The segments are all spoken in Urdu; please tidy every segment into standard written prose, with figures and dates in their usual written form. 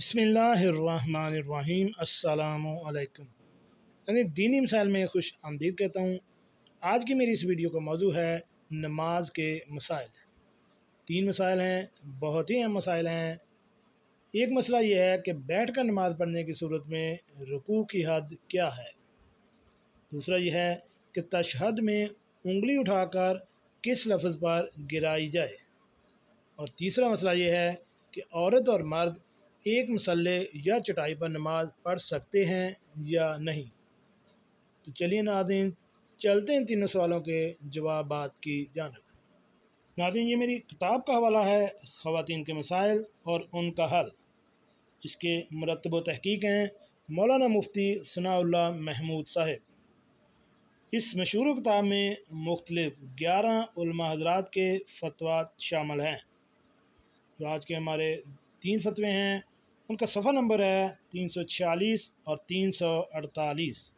بسم اللہ الرحمن الرحیم۔ السلام علیکم۔ دینی مسائل میں خوش آمدید کہتا ہوں۔ آج کی میری اس ویڈیو کا موضوع ہے نماز کے مسائل۔ 3 مسائل ہیں، بہت ہی اہم مسائل ہیں۔ ایک مسئلہ یہ ہے کہ بیٹھ کر نماز پڑھنے کی صورت میں رکوع کی حد کیا ہے۔ دوسرا یہ ہے کہ تشہد میں انگلی اٹھا کر کس لفظ پر گرائی جائے۔ اور تیسرا مسئلہ یہ ہے کہ عورت اور مرد ایک مصلی یا چٹائی پر نماز پڑھ سکتے ہیں یا نہیں۔ تو چلیے ناظرین، چلتے ہیں تینوں سوالوں کے جوابات کی جانب۔ ناظرین، یہ میری کتاب کا حوالہ ہے، خواتین کے مسائل اور ان کا حل۔ اس کے مرتب و تحقیق ہیں مولانا مفتی ثناء اللہ محمود صاحب۔ اس مشہور کتاب میں مختلف 11 علماء حضرات کے فتویٰ شامل ہیں۔ جو آج کے ہمارے 3 فتوے ہیں، ان کا صفحہ نمبر ہے 346 اور 348۔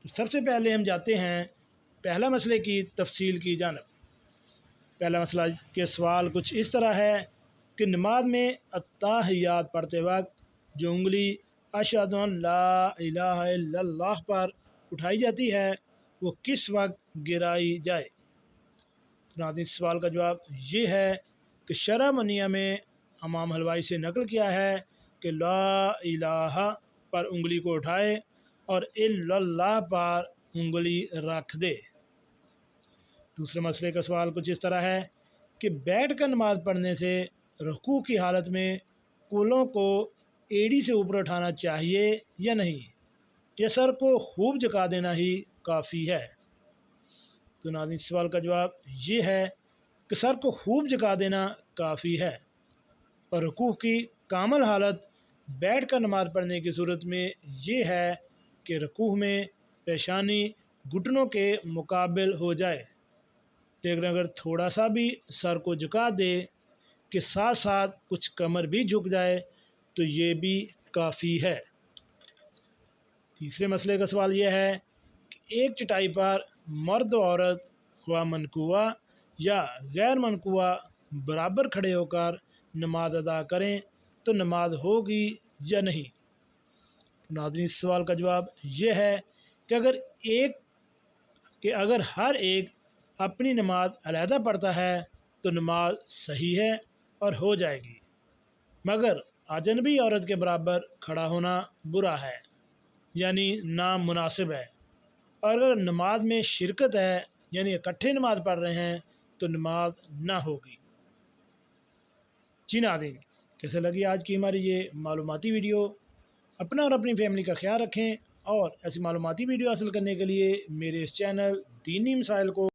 تو سب سے پہلے ہم جاتے ہیں پہلا مسئلے کی تفصیل کی جانب۔ پہلا مسئلہ کے سوال کچھ اس طرح ہے کہ نماز میں التحیات پڑھتے وقت جو انگلی اشہد ان لا الہ الا اللہ پر اٹھائی جاتی ہے وہ کس وقت گرائی جائے۔ اس سوال کا جواب یہ ہے کہ شرع منیہ میں امام حلوائی سے نقل کیا ہے کہ لا الہ پر انگلی کو اٹھائے اور الا اللہ پر انگلی رکھ دے۔ دوسرے مسئلے کا سوال کچھ اس طرح ہے کہ بیٹھ کر نماز پڑھنے سے رکوع کی حالت میں کولوں کو ایڑی سے اوپر اٹھانا چاہیے یا نہیں، یا سر کو خوب جھکا دینا ہی کافی ہے۔ تو ناظرین، سوال کا جواب یہ ہے کہ سر کو خوب جھکا دینا کافی ہے، اور رکوع کی کامل حالت بیٹھ کر نماز پڑھنے کی صورت میں یہ ہے کہ رکوع میں پیشانی گھٹنوں کے مقابل ہو جائے، لیکن اگر تھوڑا سا بھی سر کو جھکا دے کہ ساتھ ساتھ کچھ کمر بھی جھک جائے تو یہ بھی کافی ہے۔ تیسرے مسئلے کا سوال یہ ہے کہ ایک چٹائی پر مرد و عورت خواہ منکوع یا غیر منکوع برابر کھڑے ہو کر نماز ادا کریں تو نماز ہوگی یا نہیں۔ ناظرین، اس سوال کا جواب یہ ہے کہ اگر ہر ایک اپنی نماز علیحدہ پڑھتا ہے تو نماز صحیح ہے اور ہو جائے گی، مگر اجنبی عورت کے برابر کھڑا ہونا برا ہے، یعنی نامناسب ہے۔ اور اگر نماز میں شرکت ہے، یعنی اکٹھے نماز پڑھ رہے ہیں، تو نماز نہ ہوگی۔ جی ناظرین، کیسے لگی آج کی ہماری یہ معلوماتی ویڈیو؟ اپنا اور اپنی فیملی کا خیال رکھیں، اور ایسی معلوماتی ویڈیو حاصل کرنے کے لیے میرے اس چینل دینی مسائل کو